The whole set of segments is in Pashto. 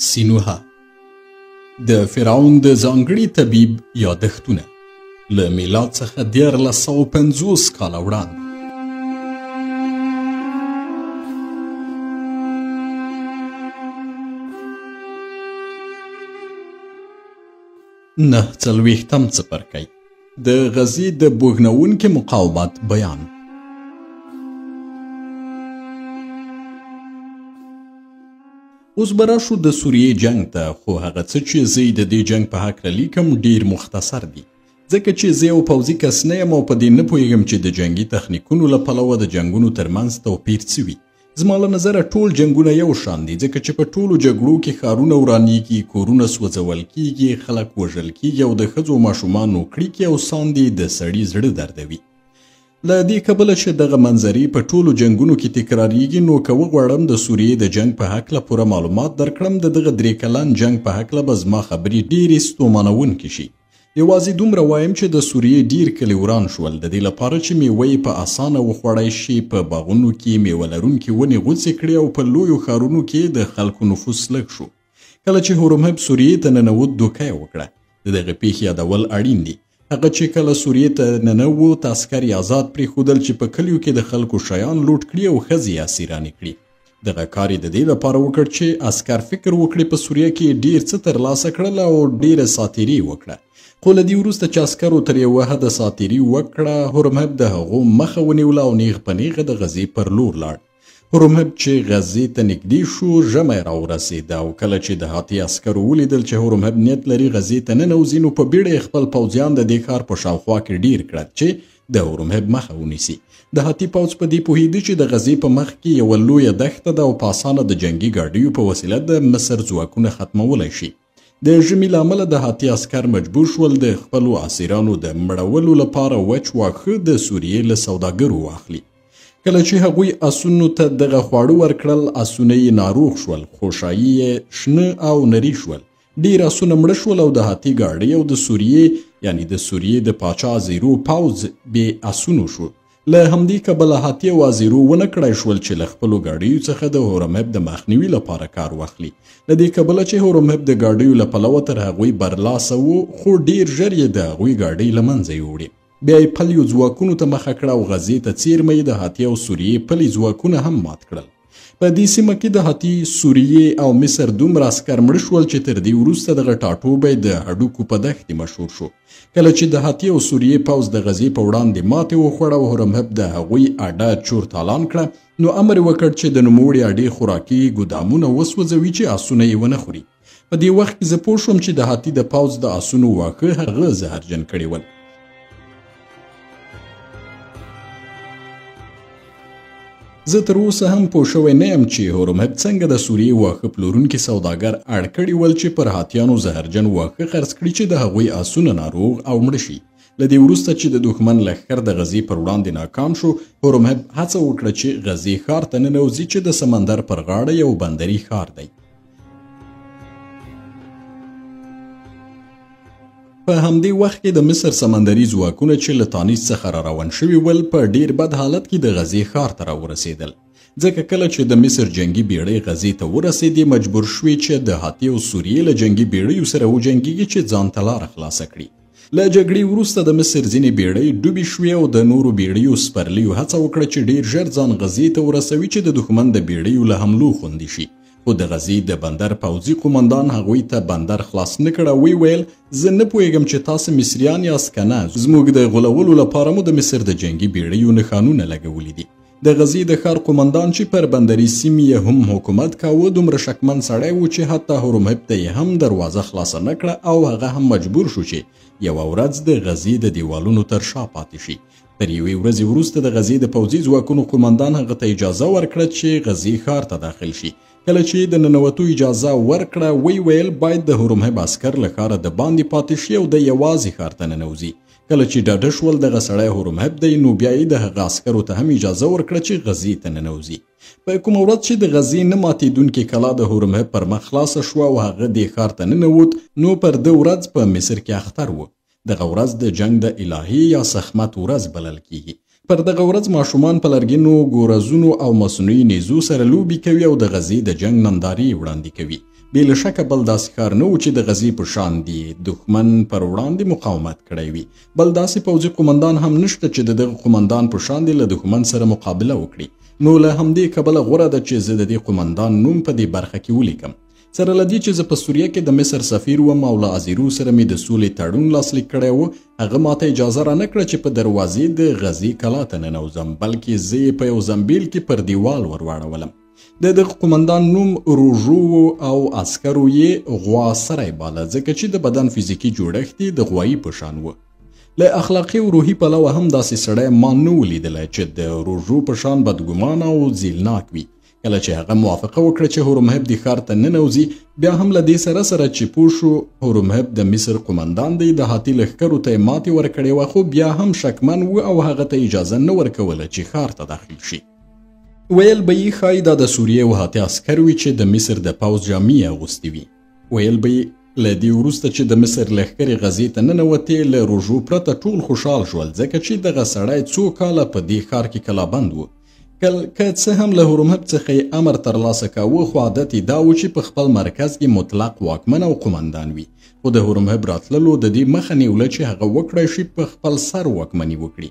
سینوها د فرعون د ځانګړي طبیب یادښتونه له میلاد څخه 1450 کاله وړاندې. نه څلوېښتم څپرکی د غزې د بوږنوونکي مقاومت بیان. اوس به راشو د سوریې جنگ ته، خو هغه څه چې زه د دې جنگ په هکله لیکم ډیر مختصر دي، ځکه چې زه یو پوځي کس نه یم او په دې نه پوهیږم چې د جنگي تخنیکونو له پلوه د جنګونو ترمنځ توپیر څه وي. زما له نظره ټول جنګونه یو شان دي، ځکه چې په ټولو جګړو کې ښارونه ورانیږي، کورونه سوځول کیږي، خلک وژل کیږي او د ښځو ماشومانو کړیکې او ساندې د سړي زړه دردوي. له دې کبله چې دغه منظرې په ټولو جنګونو کې تکراریږي، نو که وغواړم د سوریې د جنگ په هکله پوره معلومات درکړم، د دغه 3 کلن جنگ په هکله به زما خبرې ډېرې ستومانوونکې شي. یوازې دومره وایم چې د سوریې ډیر کلي وران شول، د دې لپاره چې میوه یې په اسانه وخوړی شي. په باغونو کې میوه لرونکي ونې غوڅې کړي او په لویو ښارونو کې د خلکو نفوس لږ شو. کله چې هورمهب سوریې ته ننوت، دوکه یې وکړه. د دغه پیښې یادول اړین دي. هغه چې کله سوریې ته ننوت، عسکر یې آزاد پرېښودل چې په کلیو کې د خلکو شیان لوټ کړي او ښځې یې اسیرانې کړي. دغه کار یې د دې لپاره وکړ چې عسکر فکر وکړي په سوریه کې ډیر څه ترلاسه کړل او ډیره ساتیري وکړه. خو له دې وروسته چې عسکرو تر یوه حده ساتیري وکړه، هورمهب د هغو مخه ونیوله او نیغ په نیغه د غزې پر لور لاړ. هورمهب چې غزې ته نږدې شو، ژمی راورسېده او کله چې دهاتي عسکرو ولیدل چې هورمهب نیت لري غزې ته ننوځي، نو په بیړه یې خپل پوځیان د دې ښار په شاوخوا کې ډیر کړل چې د هورمهب مخه ونیسي. دهاتي پوځ په دې پوهېده چې د غزې په مخ کې یوه لویه دښته ده او په اسانه د جنګي ګاډیو په وسیله د مصر ځواکونه ختمولی شي. د ژمي له امله دهاتي عسکر مجبور شول د خپلو اسیرانو د مړولو لپاره وچ واښه د سوریې له سوداګرو واخلي. کله چې هغوی اسونو ته دغه خواړه ورکړل، اسونه یې ناروغ شول، خوشایي یې شنه او نري شول. ډیر اسونه مړه شول او دهاتي ګاډی او د سوریې یعنی د سوریې د پاچا زیرو پوځ بې اسونو شو. له همدې کبله هاتي او ازیرو ونه کړای شول چې له خپلو ګاډیو څخه د هورمهب د مخنیوي لپاره کار واخلي. له دې کبله چې هورمهب د ګاډیو له پلوه تر هغوی برلاسه و، خو ډیر ژر یې د هغوی ګاډۍ له منځه یوړې. بیا یې پلیو ځواکونو ته مخه کړه او غزې ته څیرمه یې د هاتي او سوریې پلي ځواکونه هم مات کړل. په دې سیمه کې د هاتي، سوریې او مصر دومره عسکر مړه شول چې تر دې وروسته دغه ټاټوبی د هډوکو په دښتې مشهور شو. کله چې د هاتي او سوریې پوځ د غزې په وړاندې ماتې وخوړه او هورمهب د هغوی اډه چور تالان کړه، نو امر یې وکړ چې د نوموړې اډې خوراکي ګودامونه وسوځوي چې اسونه یې ونه خوري. په دې وخت کې زه پوه شوم چې د هاتي د پوځ د اسونو واښه هغه زهرجن کړي ول. زه تر اوسه هم پوه شوی نه یم چې هورمهب څنګه د سوریې واښه پلورونکي سوداګر اړ کړي ول چې پر هاتیانو زهرجن واښه خرڅ کړي چې د هغوی اسونه ناروغ او مړه شي. له دې وروسته چې د دښمن لښکر د غزې پر وړاندې ناکام شو، هورمهب هڅه وکړه چې غزې ښار ته ننوځي چې د سمندر پر غاړه یو بندري ښار دی. په همدې وخت کې د مصر سمندري ځواکونه چې له تانیس څخه را روان شوي ول، په ډیر بد حالت کې د غزې ښار ته راورسېدل. ځکه کله چې د مصر جنگي بیړۍ غزې ته ورسېدې، مجبور شوې چې د هاتي او سوریې له جنگي بیړیو سره وجنګېږي چې ځان ته لاره خلاصه کړي. له جګړې وروسته د مصر ځینې بیړۍ ډوبې شوې او د نورو بیړیو سپرلیو هڅه وکړه چې ډیر ژر ځان غزې ته ورسوي چې د دښمن د بیړیو له حملو خوندي شي. خو د غزې د بندر پوځي قومندان هغوی ته بندر خلاص نه کړه. وی ویل، زه نه پوهیږم چې تاسو مصریان یاست که نه، زموږ د غولولو لپاره مو د مصر د جنګي بیړیو نښانونه لګولي دي. د غزې د ښار قومندان چې پر بندري سیمې یې هم حکومت کاوه، دومره شکمن سړی و چې حتی هورمهب ته یې هم دروازه خلاصه نه کړه او هغه هم مجبور شو چې یوه ورځ د غزې د دیوالونو تر شا پاتې شي. تر یوې ورځې وروسته د غزې د پوځي ځواکونو قومندان هغه ته اجازه ورکړه چې غزې ښار ته داخل شي. کله چې د ننوتو اجازه ورکړه، وی ویل باید د هورمهب عسکر له ښاره د باندې پاتې شي او د یوازې ښار ته ننوځي. کله چې ډاډه شول دغه سړی هورمهب دی، نو بیا یې د هغه عسکرو ته هم اجازه ورکړه چې غزې ته ننوځي. په کومه ورځ چې د غزې نه ماتېدونکې کلا د هورمهب پر مخ خلاصه شوه او هغه دې ښار ته ننوت، نو پر ده ورځ په مصر کې اختر و. دغه ورځ د جنگ د الهي یا سخمت ورځ بلل کیږي. پر دغه ورځ ماشومان په لرګینو ګورزونو او مصنوعي نیزو سره لوبې کوي او د غزې د جنگ نندارې وړاندې کوي. بې له شکه بل داسې ښار نه و چې د غزې په شان دي دښمن پر وړاندې مقاومت کړی وي. بل داسې پوځي قومندان هم نشته چې د دغه قومندان په شان دی له دښمن سره مقابله وکړي. نو له همدې کبله غوره ده چې زه د دې قومندان نوم په دې برخه کې ولیکم. سره له دې چې زه په سوریه کې د مصر سفیر وم او له ازیرو سره مې د سولې تړون لاسلیک کړی و، هغه ماته اجازه رانه کړه چې په دروازې د غزې کلا ته ننوځم، بلکې زه یې په یو زنبیل کې پر دیوال ورواړولم. د دغه قومندان نوم روژو او عسکرو یې غوا سری باله، ځکه چې د بدن فزیکي جوړښت یې د غوایي په شان و. له اخلاقي او روحي پلوه هم داسې سړی ما نه و لیدلی چې د روژو په شان بدګمانه او ځیلناک وي. کله چې هغه موافقه وکړه چې هورمهب دې ښار ته ننوځي، بیا هم له دې سره چې پوه شو هورمهب د مصر قومندان دی، د هاتي لښکرو ته یې ماتې ورکړې وه، خو بیا هم شکمن و او هغه ته اجازه نه ورکوله چې ښار ته داخل شي. ویل به یې ښایي دا د سوریې او هاتي عسکر وي چې د مصر د پوځ جامې اغوستې وي. ویل به یې له دې وروسته چې د مصر لښکرې غزې ته ننوتې، له روژو پرته ټول خوشحال شول، ځکه چې دغه سړی څو کاله په دې ښار کې کلابند و. که څه هم له هورمهب څخه یې امر ترلاسه کاوه، خو عادت یې دا و چې په خپل مرکز کې مطلق واکمن او قومندان وي. خو د هورمهب راتللو د دې مخه نیوله چې هغه وکړی شي په خپل سر واکمني وکړي.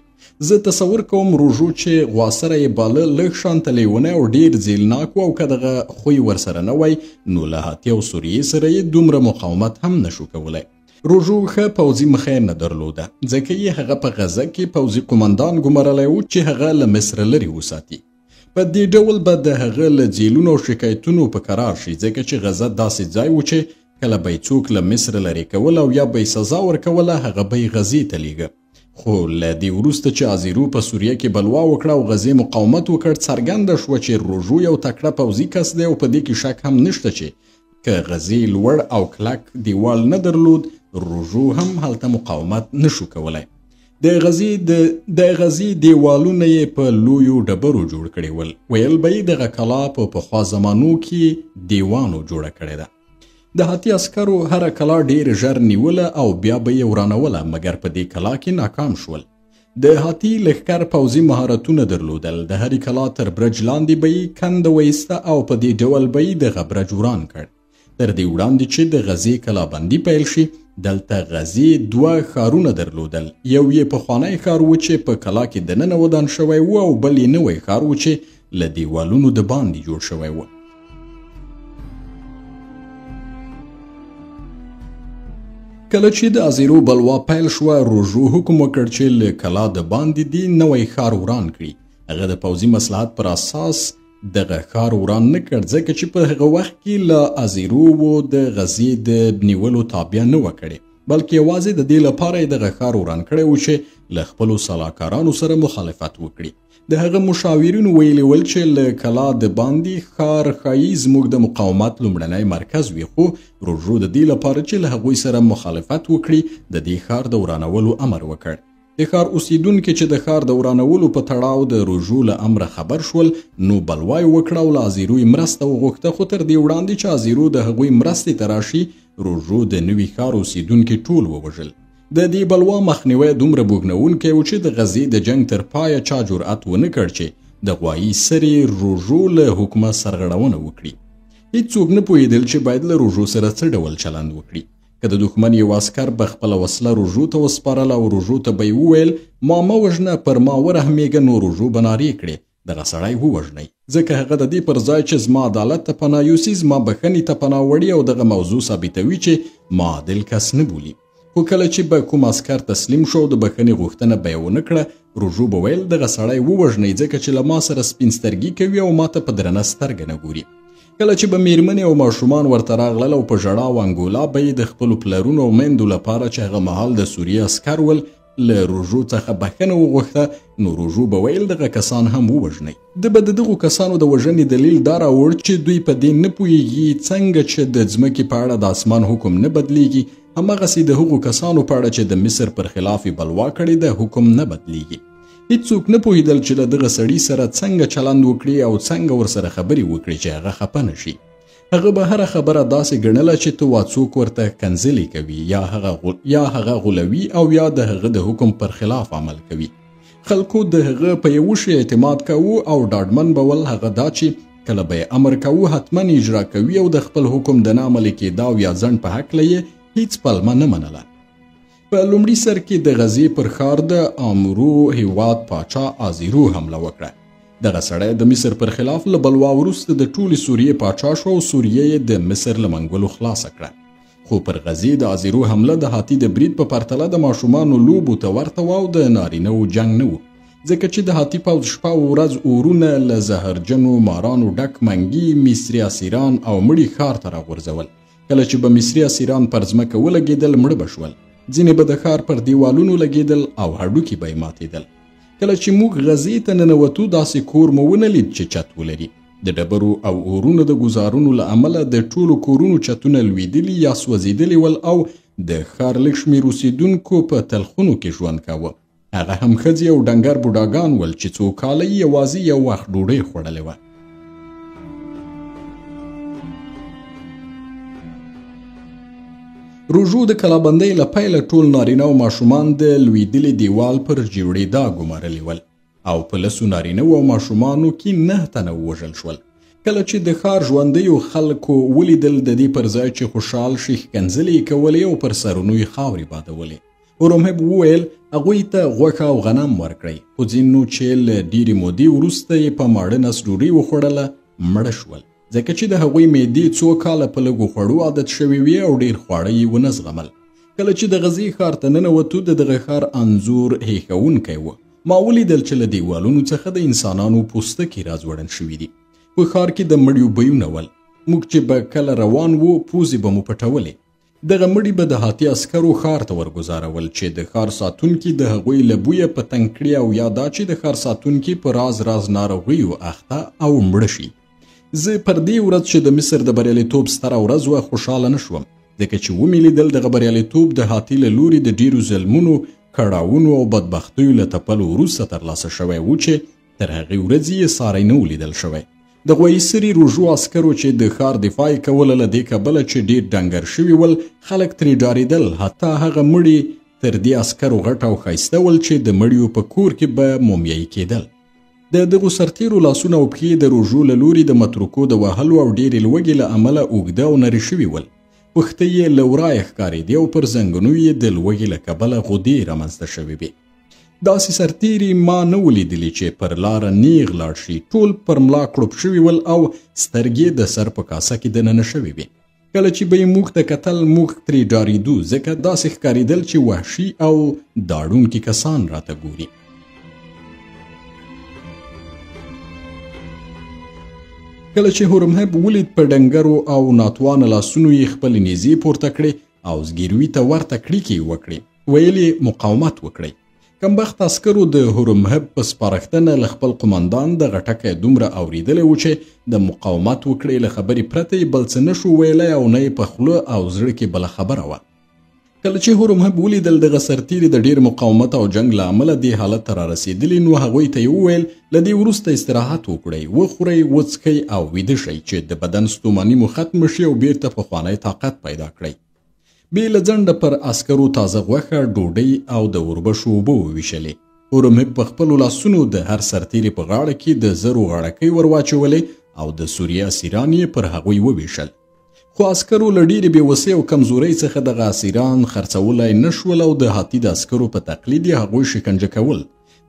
زه تصور کوم روژو چې غوا سره یې باله لږ شانته لیونی او ډېر ځیلناک و، او که دغه خوی ورسره نه وای نو له هاتي او سوریې سره یې دومره مقاومت هم نشو کولی. روژو ښه پوځي مخه نه درلوده، ځکه یې هغه په غزه کې پوځي قومندان ګمارلی و چې هغه له مصر لرې وساتي. په دې ډول به د هغه له جیلونو او شکایتونو په قرار شي، ځکه چې غزه داسې ځای و چې کله به یې څوک له مصر لرې کول او یا به یې سزا ورکوله، هغه به یې غزې ته لیږه. خو له دې وروسته چې ازیرو په سوریه کې بلوا وکړه او غزې مقاومت وکړ، څرګنده شوه چې روژو یو تکړه پوځي کس دی او په دې کې شک هم نشته چې که غزې لوړ او کلک دیوال نه درلود، روژو هم هلته مقاومت نشو کولی. د غزې دیوالونه یې په لویو ډبرو جوړ کړي ول. ویل به یې دغه کلا په پخوا زمانو کې دیوانو جوړه کړې ده. د هاتي عسکرو هره کلا ډېر ژر نیوله او بیا به یې ورانوله، مګر په دې کلا کې ناکام شول. د هاتي لښکر پوځي مهارتونه درلودل. د هرې کلا تر برج لاندې به یې کنده ویسته او په دې ډول به یې دغه برج وران کړ. تر دې وړاندې چې د غزې کلابندي پیل شي، دلته غزې دوه ښارونه درلودل. یو یې پخوانی ښار و چې په کلا کې دننه ودان شوی و، او بل یې نوی ښار و چې له دیوالونو د باندې جوړ شوی و. کله چې د ازیرو بلوا پیل شوه، روژو حکم وکړ چې له کلا د باندې دې نوی ښار وران کړي. هغه د پوځي مصلحت پر اساس دغه ښار وران نه کړ، ځکه چې په هغه وخت کې له ازیرو و د غزې د نیولو تابع نه وه کړې، بلکې یوازې د دې لپاره یې دغه ښار وران کړی و چې له خپلو سلاکارانو سره مخالفت وکړي. د هغه مشاورینو ویلي ول چې له کلا د باندې ښار ښایي زموږ د مقاومت لومړنی مرکز وي، خو روژو د دې لپاره چې له هغوی سره مخالفت وکړي، د دې ښار د ورانولو امر وکړ. د ښار اوسیدونکي چې د ښار د ورانولو په تړاو د روژو له امره خبر شول، نو بلوا یې وکړه او له ازیرو یې مرسته وغوښته. خو تر دې وړاندې چې ازیرو د هغوی مرستې ته راشي، روژو د نوي ښار اوسیدونکي ټول ووژل. د دې بلوا مخنیوی دومره بوږنوونکی و چې د غزې د جنګ تر پایه چا جرأت ونه کړ چې د غوایي سرې روژو له حکمه سرغړونه وکړي. هیڅوک نه پوهېدل چې باید له روژو سره څه ډول چلند وکړي. که د دښمن یو عسکر به خپله وسله روژو ته وسپارله او روژو ته به یې وویل ما مه وژنه، پر ما ورحمېږه، نو روژو به نارې کړې دغه سړی ووژنئ، ځکه هغه د دې پر ځای چې زما عدالت ته پناه یوسي، زما بښنې ته پناه وړي او دغه موضوع ثابتوي چې ما عادل کس نه بولي. خو کله چې به کوم عسکر تسلیم شو د بښنې غوښتنه به یې ونه کړه، روژو به ویل دغه سړی ووژنئ، ځکه چې له ما سره سپین سترګي کوي او ما ته په درنه سترګه نه ګوري. کله چې به میرمنې او ماشومان ورته راغلل او په ژړا او انګولا به یې د خپلو پلرونو او میندو لپاره چې هغه مهال د سوریې عسکر ول له روژو څخه بښنه وغوښته، نو روژو به ویل دغه کسان هم ووژنئ. ده به د دغو کسانو د وژنې دلیل دا راوړ چې دوی په دې نه پوهېږي څنګه چې د ځمکې په اړه د اسمان حکم نه بدلیږي، هماغسې د هغو کسانو په اړه چې د مصر پر خلاف بلوا کړې ده حکم نه بدلیږي. هیڅوک نه پوهېدل چې له دغه سړي سره څنګه چلند وکړي او څنګه ورسره خبرې وکړي چې هغه خفه نه شي. هغه به هره خبره داسې ګڼله چې ته څوک ورته کنځلې کوي، یا هغه غولوي او یا د هغه د حکم پر خلاف عمل کوي. خلکو د هغه په یوه شي اعتماد کاوه او ډاډمن بول هغه دا چې کله به یې امر کاوه حتما اجرا کوي او د خپل حکم د نه عملي کېدا او یا ځنډ په هکله یې هیڅ پلمه نه منله. په لومړي سر کې د غزې پر ښار د امرو هیواد پاچا آزیرو حمله وکړه. دغه سړی د مصر پر خلاف له بلوا وروسته د ټولې سوریې پاچا شو او سوریه یې د مصر له منګولو خلاصه کړه. خو پر غزې د آزیرو حمله د هاتي د برید په پرتله د ماشومانو لوبو ته ورته و او د نارینه‌و جنګ نه و، ځکه چې د هاتي پوځ شپه او ورځ اورونه له زهرجنو مارانو ډک منګي مصري اسیران او مړي ښار ته راغورځول. کله چې به مصري اسیران پر ځمکه ولګېدل مړه به شول، ځینې به د ښار پر دیوالونو لګېدل او هډوکي به یې ماتېدل. کله چې موږ غزې ته ننوتو داسې کور مو ونه لید چې چت ولري. د ډبرو او اورونو د ګزارونو له امله د ټولو کورونو چتونه لوېدلي یا سوځېدلي ول او د ښار لږ شمېر اوسېدونکو په تلخونو کې ژوند کاوه. هغه هم ښځې او ډنګر بوډاګان ول چې څو کاله یې یوازې یو وخت ډوډۍ خوړلې وه. روژو د کلابندۍ له پیله ټول نارینه او ماشومان د لوېدلي دیوال پر جوړېدا ګمارلي ول او په لسو نارینه او ماشومانو کې 9 تنه ووژل شول. کله چې د ښار ژوندیو خلکو ولیدل د دې پر ځای چې خوشحال شي ښکنځلې یې کولې او پر سرونو یې خاورې بادولې. هورمهب وویل هغوی ته غوښه او غنم ورکړئ، خو ځینو چې له ډېرې مودې وروسته یې په ماړه نس ډوډۍ وخوړله مړه شول، ځکه چې د هغوی معدې څو کاله په لږو خوړو عادت شوي وي او ډېر خواړه یې ونه زغمل. کله چې د غزې ښار ته ننوتو د دغه ښار انځور هیښوونکی و. ما ولیدل چې له دیوالونو څخه د انسانانو پوستکي راځوړن شوي دي. په ښار کې د مړیو بویونه ول. موږ چې به کله روان وو پوزې به مو پټولې. دغه مړي به د هاتي عسکرو ښار ته ورګزارول چې د ښار ساتونکي د هغوی له بویه په تنګ کړي او یا دا چې د ښار ساتونکي په راز ناروغیو اخته او مړه شي. زه پر دې ورځ چې د مصر د بریالیتوب ستره ورځ وه خوشحاله نه شوم، ځکه چې ومې لیدل دغه بریالیتوب د هاتي له لوري د ډېرو ظلمونو، کړاوونو او بدبختیو له تپلو وروسته ترلاسه شوی و چې تر هغې ورځې یې ساری نه و لیدل شوی. د غویسري روژو عسکرو چې د ښار دفاع یې کوله له دې کبله چې ډېر ډنګر شوي ول خلک ترې ډارېدل، حتی هغه مړي تر دې عسکرو غټ او ښایسته ول چې د مړیو په کور کې به مومیایي کېدل. د دغو سرتیرو لاسونه او پښې د روژو له لوري د متروکو د وهلو او ډېرې لوږې له امله اوږده او نري شوي ول. پښتۍ یې له ورایه ښکارېدې او پر زنګنو یې د لوږې له کبله غدې رامنځته شوې وې. داسې سرتیري ما نه ولیدلي چې پر لاره نیغ لاړ شي. ټول پر ملا کړوپ شوي ول او سترګې د سر په کاسه کې دننه شوې وې. کله چې به یې موږ ته کتل موږ ترې ډارېدو، ځکه داسې ښکارېدل چې وحشي او داړونکي کسان راته ګوري. کله چې هورمهب ولید په ډنګرو او ناتوانه لاسونو یې خپلې نیزې پورته کړې او زګیروي ته ورته کړیکې یې وکړې، ویل یې مقاومت وکړئ. کمبخت عسکرو د هورمهب په سپارښتنه له خپل قمندان دغه ټکی دومره اورېدلی و چې د مقاومت وکړې له خبرې پرته یې بل څه نه شو ویلی او نه یې په خوله او زړه کې بله خبره وه. کله چې هورمهب ولیدل دغه سرتیري د ډېر مقاومت او جنګ له امله دې حالت ته رارسېدلي، نو هغوی ته یې وویل له دې وروسته استراحت وکړئ، وخورئ، وڅښئ او ویده شئ چې د بدن ستوماني مو ختمه شي او بیرته پخوانی طاقت پیدا کړئ. بې له ځنډه پر عسکرو تازه غوښه، ډوډۍ او د اوربشو اوبه وویشلې. هورمهب په خپلو لاسونو د هر سرتیري په غاړه کې د زرو غاړکۍ ور واچولې او د سوریې اسیران یې پر هغوی وویشل. خو عسکرو له ډېرې بېوسۍ او کمزورۍ څخه دغه اسیران خرڅولی نه شول او د هاتي د عسکرو په تقلید یې هغوی شکنجه کول.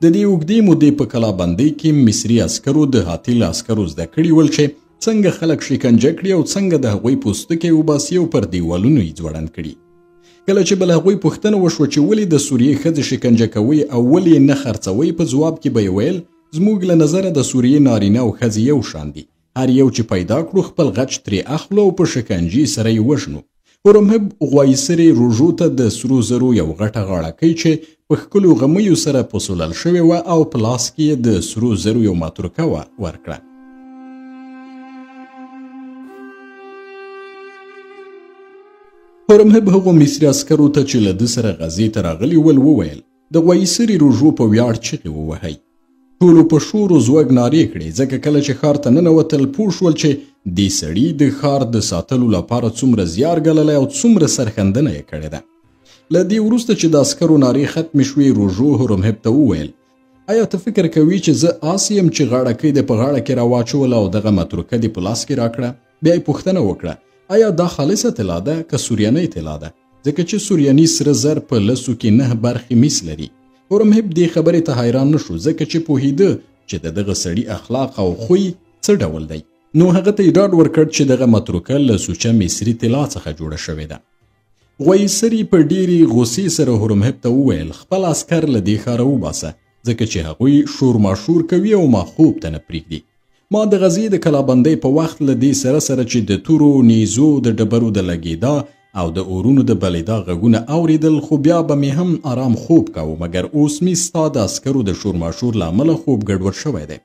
د دې اوږدې مودې په کلابندۍ کې مصري عسکرو د هاتي له عسکرو زده کړي ول چې څنګه خلک شکنجه کړي او څنګه د هغوی پوستکي وباسي او پر دیوالونو یې ځوړند کړي. کله چې به له هغوی پوښتنه وشوه چې ولې د سوریې ښځې شکنجه کوئ او ولې یې نه خرڅوئ، په ځواب کې به یې ویل زموږ له نظره د سوریې نارینه او ښځې یو شان دي، هر یو چې پیدا کړو خپل غچ ترې اخلو او په شکنجې سره یې وژنو. هورمهب غوایسرې روژو ته د سرو زرو یو غټه غاړکۍ چې په ښکلو غمیو سره پسولل شوې وه او په لاس کې یې د سرو زرو یو ماتروکه وه ورکړه. هورمهب هغو مصري عسکرو ته چې له ده سره غزې ته راغلي ول وویل د غوایسرې روژو په ویاړ چغې ووهئ. ټولو په شور و زوږ نارې کړې، ځکه کله چې ښار ته ننوتل پوه شول چې دې سړي د ښار د ساتلو لپاره څومره زیار ګاللی او څومره سرښندنه یې کړې ده. له دې وروسته چې د عسکرو نارې ختمې شوې، روژو هورمهب ته وویل آیا ته فکر کوي چې زه آس یم چې غاړکۍ دې په غاړه کې راواچوله او دغه متروکه دې په لاس کې راکړه؟ بیا یې پوښتنه وکړه آیا دا خالصه طلا ده که سوریانۍ طلا ده؟ ځکه چې سوریاني سره زر په لسو کې 9 برخې مس لري. هورمهب دې خبرې ته حیران نه شو ځکه چې پوهیده چې د دغه سړي اخلاق او خوی څه ډول دی. نو هغه ته یې ډاډ ورکړ چې دغه متروکه له سوچه مصري طلا څخه جوړه شوې ده. غویسري په ډېرې غوسې سره هورمهب ته وویل خپل عسکر له دې ښاره وباسه ځکه چې هغوی شور ماشور کوي او ما خوب ته نه پرېږدي. ما د غزې د کلابندۍ په وخت له دې سره چې د تورو نیزو د ډبرو د لګېدا او د اورونو د بلېدا غږونه اورېدل خو بیا به مې هم آرام خوب کاوه مګر اوس مې ستا د عسکرو د شور ماشور له امله خوب ګډوډ شوی دی.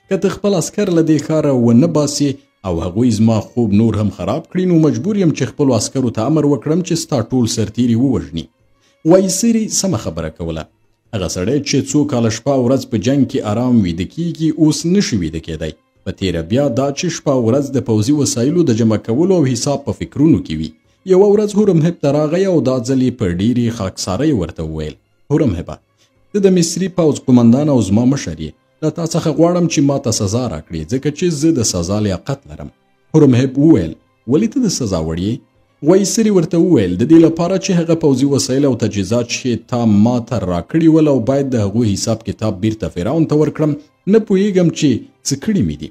که ته خپل عسکر له دې ښاره ونه باسې او هغوی زما خوب نور هم خراب کړي نو مجبور یم چې خپلو عسکرو ته امر وکړم چې ستا ټول سرتیري ووژني. وایسري سمه خبره کوله. هغه سړی چې څو کاله شپه او ورځ په جنګ کې آرام ویده کیږي اوس نشي ویده کېدی. په تیره بیا دا چې شپه او ورځ د پوځي وسایلو د جمع کولو او حساب په فکرونو کې وي. یوه ورځ هورمهب ته راغی او دا ځل یې په ډېرې خاکسارۍ ورته وویل هورمهبه ته د مصري پوځ قمندان او زما مشر یې له تا څخه غواړم چې ما ته سزا راکړې ځکه چې زه د سزا لیاقت لرم. هورمهب وویل ولې ته د سزا وړ یې؟ وایسري ورته وویل د دې لپاره چې هغه پوځي وسایل او تجهیزات چې تا ما ته راکړي ول او باید د هغوی حساب کتاب بیرته فرعون ته ورکړم نه پوهیږم چې څه کړي مې دي.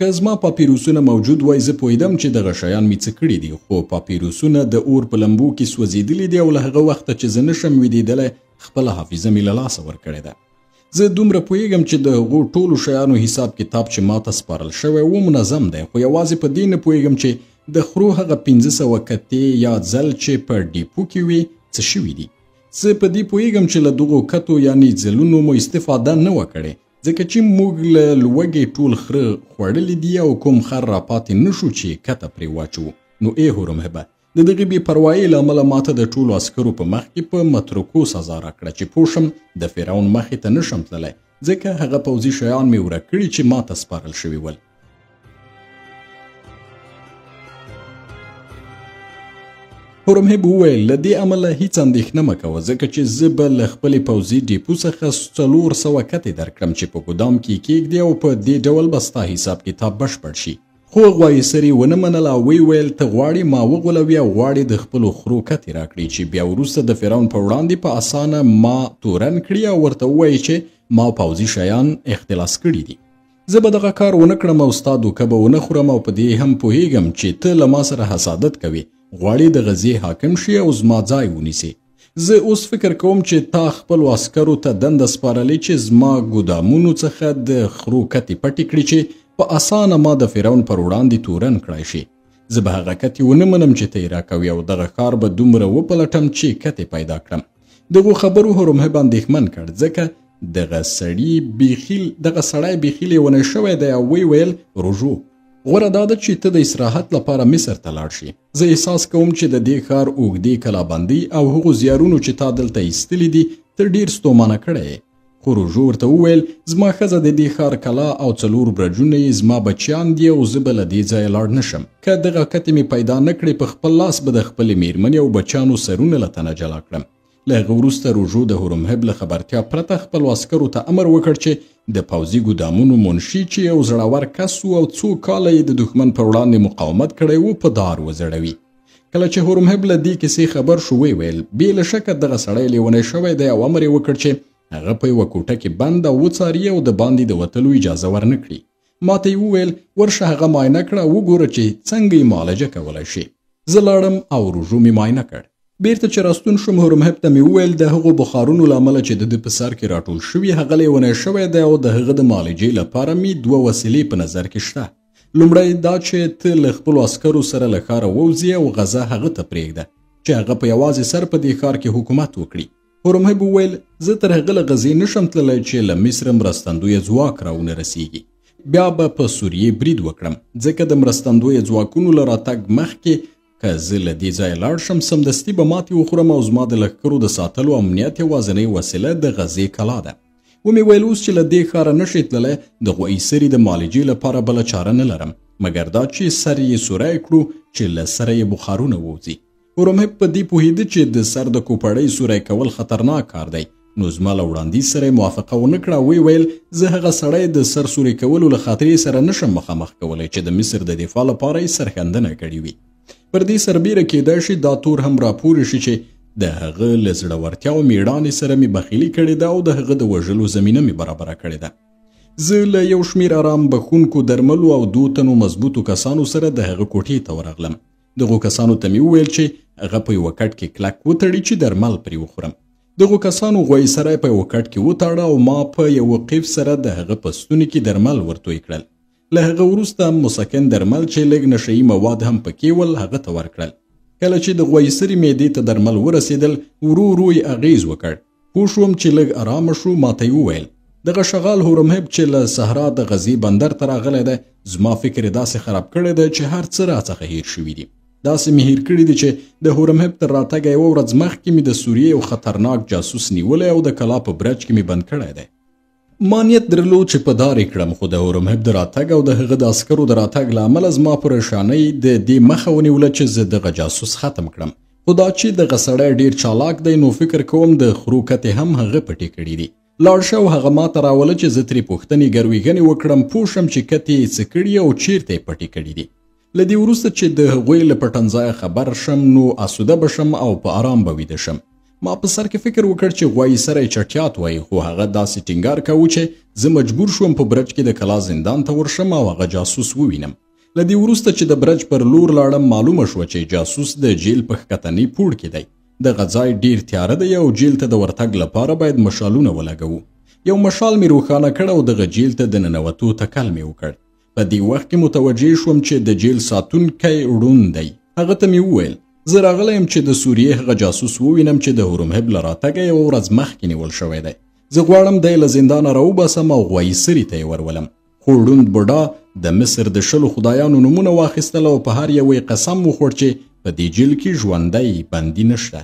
که زما پاپیروسونه موجود وای زه پوهیدم چې دغه شیان مې څه کړي دي خو پاپیروسونه د اور په لمبو کې سوځېدلي دي او له هغه وخته چې زه نشم ویدېدلی خپله حافظه مې له لاسه ورکړې ده. زه دومره پوهیږم چې د هغو ټولو شیانو حساب کتاب چې ما ته سپارل شوی و منظم دی خو یوازې په دې نه پوهیږم چې د خرو هغه 1500 کتې یا ځل چې په ډیپو کې وي څه شوي دي. زه په دې پوهیږم چې له دغو کتو یعنې ځلونو مو استفاده نه وه کړې ځکه چې موږ له لوږې ټول خره خوړلي دي او کوم خر راپاتې نه شو چې کته پرې واچوو. نو ای هورمهبه د دغې بې پروایۍ له امله ماته د ټولو عسکرو په مخ کې په متروکو سزا راکړه چې پوه شم د فرعون مخې ته نشم تللی ځکه هغه پوځي شیان مې ورک کړي چې ما ته سپارل شوي ول. هورمهب وویل له دې امله هیڅ اندېښنه مه کوه ځکه چې زه به له خپلې پوځي ډیپو څخه 400 کتې درکړم چې په ګودام کې کېږدې او په دې ډول به ستا حساب کتاب بشپړ شي. خو غوایسري ونه منله او ویې ویل ته غواړې ما وغولوي او غواړې د خپلو خرو کتې راکړي چې بیا وروسته د فرعون په وړاندې په اسانه ما تورن کړي او ورته ووایي چې ما پوځي شیان اختلاس کړي دي. زه به دغه کار ونه کړم او ستا دوکه به ونه خورم او په دې هم پوهیږم چې ته له ما سره حسادت کوې غواړې د غزې حاکم شي او زما ځای ونیسي. زه اوس فکر کوم چې تا خپلو عسکرو ته دنده سپارلې چې زما ګودامونو څخه د خرو کتې پټې کړي چې په اسانه ما د فرعون پر وړاندې تورن کړی شي. زه به هغه کتې ونه منم چې ته یې راکوي او دغه ښار به دومره وپلټم چې کتې پیدا کړم. دغو خبرو هورمهب اندېښمن کړ ځکه دغه سړی بیخي لیونی شوی دی او ویې ویل روژو غوره دا ده چې ته د استراحت لپاره مصر ته لاړ شي. زه احساس کوم چې د دې ښار اوږدې کلابندۍ او هغو زیارونو چې تا دلته ایستلي دي ته ډېر ستومانه کړی یې. خو روژو ورته وویل زما ښځه د دې ښار کلا او 4 برجونه یې زما بچیان دي او زه به له دې ځایه لاړ نشم. که دغه کتې مې پیدا نه کړې په خپل لاس به د خپلې میرمنې او بچیانو سرونه له تنه جلا کړم. له هغه وروسته روژو د هورمهب له خبرتیا پرته خپلو عسکرو ته امر وکړ چې د پوځي ګودامونو منشي چې یو زړور کس و او څو کاله یې د دښمن پر وړاندې مقاومت کړی و په دار وځړوي. کله چې هورمهب له دې کیسې خبر شو ویې ویل بې له شکه دغه سړی لیونی شوی دی او امر یې وکړ چې هغه په یوه کوټه کې بند او وڅاري او د باندې د وتلو اجازه ورنه کړي. ما ته یې وویل ورشه هغه معاینه کړه وګوره چې څنګه یې معالجه کولی شي. زه لاړم او روژو مې معاینه کړ. بیرته چې راستون شوم هورمهب ته مې وویل د هغو بخارونو له امله چې د ده په سر کې راټول شوي هغه لیونی شوی دی او د هغه د معالجې لپاره مې 2 وسیلې په نظر کې شته. لومړی دا چې ته له خپلو عسکرو سره له ښاره ووځې او غزه هغه ته پرېږده چې هغه په یوازې سر په دې ښار کې حکومت وکړي. هورمهب وویل زه تر هغه له غزې نشم تللی چې له مصر مرستندویه ځواک راونه رسیږي. بیا به په سوریې برید وکړم ځکه د مرستندویه ځواکونو له راتګ مخکې که زه له دې ځایه لاړ شم سمدستي به ماتې وخورم او زما د لښکرو د ساتلو امنیت یوازینۍ وسیله د غزې کلا ده. ومې ویل اوس چې له دې ښاره نشئ تللی د غویسري د معالجې لپاره بله چاره نه لرم مګر دا چې سر یې سوری کړو چې له سره یې بخارونه ووځي. هورمهب په دې پوهېده چې د سر د کوپړۍ سوری کول خطرناک کار دی نو زما له وړاندیز سره موافقه ونه کړه. وی ویل زه هغه سړی د سرسوري کولو له خاطرې سره نشم مخامخ کولی چې د مصر د دفاع لپاره یې سرښندنه کړې وي. پر دې سربیره کېدای شي دا تور هم راپورې شي چې د هغه له زړورتیا او مېړانې سره مې بخیلي کړې ده او د هغه د وژلو زمینه مې برابره کړې ده. زه له یو شمېر ارام بخونکو درملو او 2 تنو مضبوطو کسانو سره د هغه کوټې ته ورغلم. دغو کسانو ته مې وویل چې هغه په یوه کټ کې کلک وتړي چې درمل پرې وخورم. دغو کسانو غوی سره په یوه کټ کې وتاړه او ما په یوه قیف سره د هغه په ستوني کې درمل ورتوی کړل. له هغه وروسته مسکن درمل چې لږ نشهیي مواد هم پکې ول هغه ته ورکړل. کله چې د غویسري معدې ته درمل ورسېدل ورو ورو یې اغیز وکړ. پوه شوم چې لږ ارامه شو. ما ته یې وویل دغه شغال هورمهب چې له صحرا د غزې بندر ته راغلی دی زما فکر یې داسې خراب کړی دی چې هر څه راڅخه هیر شوي دي. داسې مې هیر کړي دي چې د هورمهب تر راتګه یوه ورځ مخکې مې د سوریې یو خطرناک جاسوس نیولی او د کلا په برج کې مې بند کړی دی. ما نیت درلود چې په دار یې کړم، خو د هورمهب د راتګ او د هغه د عسکرو د راتګ له امله زما پر شانۍ د دې مخه ونیوله چې زه دغه جاسوس ختم کړم. خو دا چې دغه سړی ډېر چالاک دی نو فکر کوم د خرو کتې هم هغه پټې کړي دي. لاړ شه او هغه ما ته راوله چې زه ترې پوښتنې ګرویږنې وکړم پوه شم چې کتې یې څه کړي او چیرته یې پټې کړي دي. له دې وروسته چې د هغوی له پټنځایه خبر شم نو اسوده به شم او په آرام به ویده شم. ما په سر کې فکر وکړ چې غوایي سره یې چټیات وایي، خو هغه داسې ټینګار کوو چې زه مجبور شوم په برج کې د کلا زندان ته ورشم او هغه جاسوس ووینم. له دې وروسته چې د برج پر لور لاړم معلومه شوه چې جاسوس د جیل په ښکتني پوړ کې دی. دغه ځای ډیر تیاره دی او جیل ته د ورتګ لپاره باید مشالونه ولګوو. یو مشال مې روښانه کړ او دغه جیل ته د ننوتو تکل مې وکړ. په دې وخت کې متوجه شوم چې د جیل ساتونکی ړوند دی. هغه ته مې وویل زه راغلی یم چې د سوریې هغه جاسوس ووینم چې د هورمهب له راتګه یوه ورځ مخکې نیول شوی دی. زه غواړم دی له زندانه راوباسم او غوایي سري ته یې ورولم. خو ړوند بوډا د مصر د 10 خدایانو نومونه واخیستل او په هر یو یې قسم وخوړ چې په دې جیل کې ژوندی بندي نشته.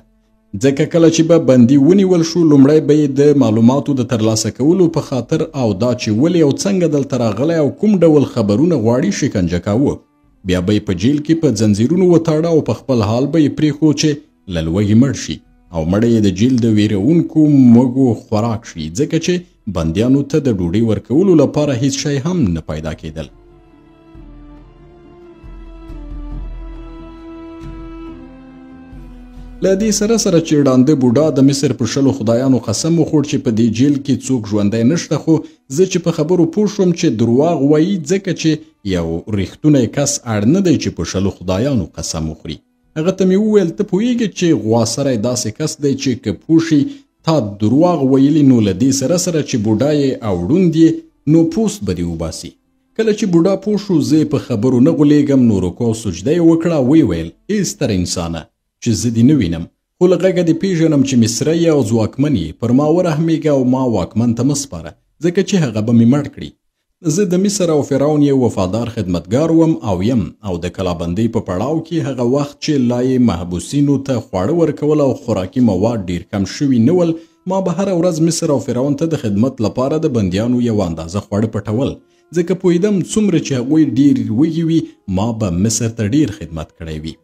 ځکه کله چې به بندي ونیول شو لومړی به یې د معلوماتو د ترلاسه کولو په خاطر او دا چې ولې او څنګه دلته راغلی او کوم ډول خبرونه غواړي شکنجه کاوه. بیا به یې په جیل کې په ځنځیرونو وتاړه او په خپل حال به یې پرېښود چې له لوږې مړ شي او مړی یې د جیل د ویرونکو مږو خوراک شي، ځکه چې بندیانو ته د ډوډۍ ورکولو لپاره هیڅ شی هم نه پیدا کېدل. له دې سره سره چې ړانده بوډا د مصر په 10 خدایانو قسم وخوړ چې په دې جیل کې څوک ژوندی نشته، خو زه چې په خبرو پوه شوم چې درواغ وایي ځکه چې یو ریښتونی کس اړ نه دی چې په 10 خدایانو قسم وخوري. هغه ته مې وویل ته پوهیږې چې غواسری داسې کس دی چې که پوه شي تا درواغ ویلي نو له دې سره سره چې بوډا یې او ړوند یې نو پوست به دې وباسي. کله چې بوډا پوه شو زه په خبرو نه غولېږم نو رکوع او سجده یې وکړه. ویې ویل ای ستر انسانه چې زه دې نه وینم، خو له غږه دې پیژنم چې مصری یې او ځواکمن یې، پر ما ورحمېږه او ما واکمن ته مه سپاره ځکه چې هغه به مې مړ کړي. زه د مصر او فرعون یو وفادار خدمتګار وم او یم او د کلابندۍ په پړاو کې هغه وخت چې لا یې محبوسینو ته خواړه ورکول او خوراکي مواد ډیر کم شوي نه ول ما به هره ورځ مصر او فرعون ته د خدمت لپاره د بندیانو یو اندازه خواړه پټول، ځکه پوهېدم څومره چې هغوی ډیر وږي وي ما به مصر ته ډیر خدمت کړی وي.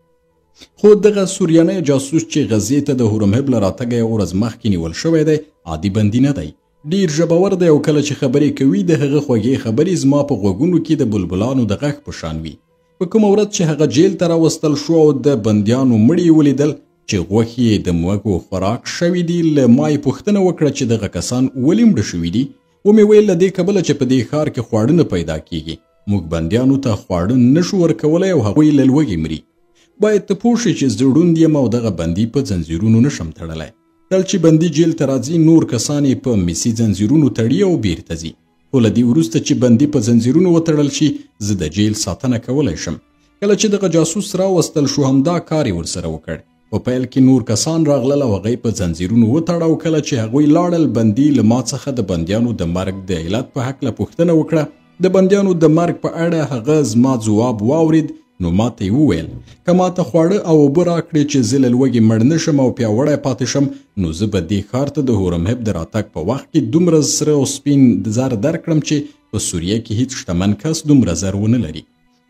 خو دغه سوریانی جاسوس چې غزې ته د هورمهب له راتګه یوه ورځ مخکې نیول شوی دی عادي بندي نه دی، ډیر ژبور دی او کله چې خبرې کوي د هغه خوږې خبرې زما په غوږونو کې د بلبلانو د غږ په شان وي. په کومه ورځ چې هغه جیل ته راوستل شو او د بندیانو مړي ولیدل چې غوښې یې د موږو خوراک شوي دي له ما یې پوښتنه وکړه چې دغه کسان ولې مړه شوي دي. ومې ویل له دې کبله چې په دې ښار کې خواړه نه پیدا کیږي موږ بندیانو ته خواړه نشو ورکولی او هغوی له لوږې مري. باید ته پوه شې چې زه ړوند یم او دغه بندي په ځنځیرونو نشم تړلی. کله چې بندي جیل ته راځي نور کسان یې په مسي ځنځیرونو تړي او بیرته ځي، خو له دې وروسته چې بندي په ځنځیرونو وتړل شي زه د جیل ساتنه کولی شم. کله چې دغه جاسوس راوستل شو همدا کار یې ورسره وکړ. په پیل کې نور کسان راغلل او هغه په ځنځیرونو وتړه او کله چې هغوی لاړل بندي له ما څخه د بندیانو د مرګ د علت په هکله پوښتنه وکړه. د بندیانو د مرګ په اړه هغه زما ځواب واورید نو ما ته یې وویل که ما ته خواړه او اوبه راکړې چې زه له لوږې مړ نه شم او پیاوړی پاتې شم نو زه به دې ښار ته د هورمهب د راتګ په وخت کې دومره سره او سپین زر درکړم چې په سوریه کې هیڅ شتمن کس دومره زر ونه لري.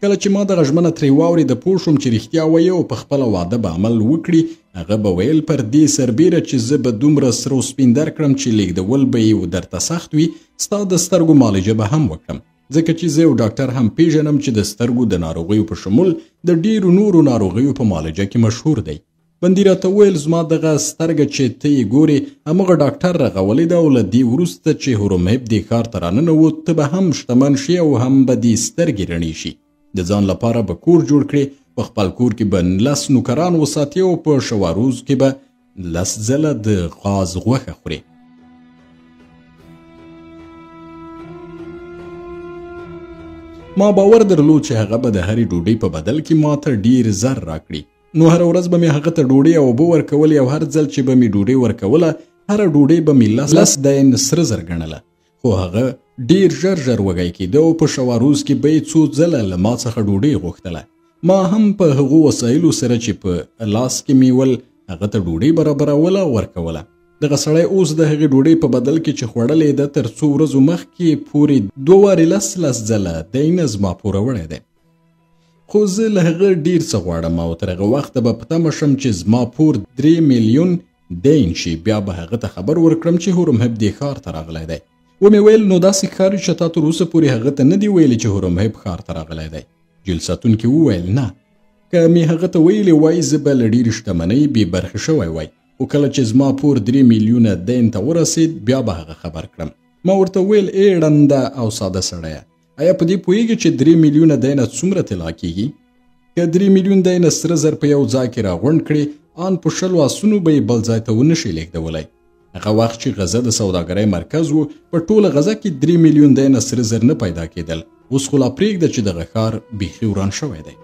کله چې ما دغه ژمنه ترې واورېده پوه شوم چې رښتیا وایي او په خپله واده به عمل وکړي. هغه به ویل پر دې سربیره چې زه به دومره سره و سپین درکړم چې لیږدول به یې درته سخت وي، ستا د سترګو معالجه به هم وکړم، ځکه چې زه یو ډاکټر هم پیژنم چې د سترګو د ناروغیو په شمول د ډیرو نورو ناروغیو په معالجه کې مشهور دی. بندي راته وویل زما دغه سترګه چې ته یې ګورې همغه ډاکټر رغولې ده او له دې وروسته چې هورمهب دې ښار ته راننوت ته به هم شتمن شي او هم به دې سترګې رڼې شي. د ځان لپاره به کور جوړ کړې، په خپل کور کې به 10 نوکران وساتي او په شواروز کې به 10 ځله د غاز غوښه خوري. ما باور درلود چې هغه به د هرې ډوډۍ په بدل کې ما ته ډیر زر راکړي. نو هر ورځ به مې هغه ته ډوډۍ او اوبه ورکولې او هر ځل چې به مې ډوډۍ ورکوله هره ډوډۍ به مې 10 دین سره زر ګڼله. خو هغه ډیر ژر وږی کېده او په شواروز کې به یې څو ځله له ما څخه ډوډۍ غوښتله. ما هم په هغو وسایلو سره چې په لاس کې مې ول هغه ته ډوډۍ برابروله او ورکوله. دغه سړی اوس د هغې ډوډۍ په بدل کې چې خوړلې ده تر څو ورځو مخکې پورې 2 وارې 10 ځله دینه زما پوروړی دی. خو زه له هغه ډیر څه غواړم او تر هغه وخته به په تمه شم چې زما پور 3 میلیون دین شي، بیا به هغه ته خبر ورکړم چې هورمهب دې ښار ته راغلی دی. ومې ویل نو داسې ښکاري چې تا تر اوسه پورې هغه ته نه دي ویلي چې هورمهب ښار ته راغلی دی؟ جیل ساتونکي وویل نه، که مې هغه ته ویلي وای زه به له ډېرې شتمنۍ بې برخې شوی وای، خو کله چې زما پور 3 میلیونه دین ته ورسېد بیا به هغه خبر کړم. ما ورته ویل ای ړنده او ساده سړیه، آیا په دې پوهېږې چې 3 میلیونه دینه څومره طلا کېږي؟ که 3 میلیون دینه سره زر په یو ځای کې راغونډ کړې آن په 20 آسونو به یې بل ځای ته ونه شي لیږدولی. هغه وخت چې غزه د سوداګرۍ مرکز و په ټوله غزه کې 3 میلیون دینه سره زر نه پیدا کېدل. اوس خو لا پرېږده چې دغه ښار بیخي وران شوی دی.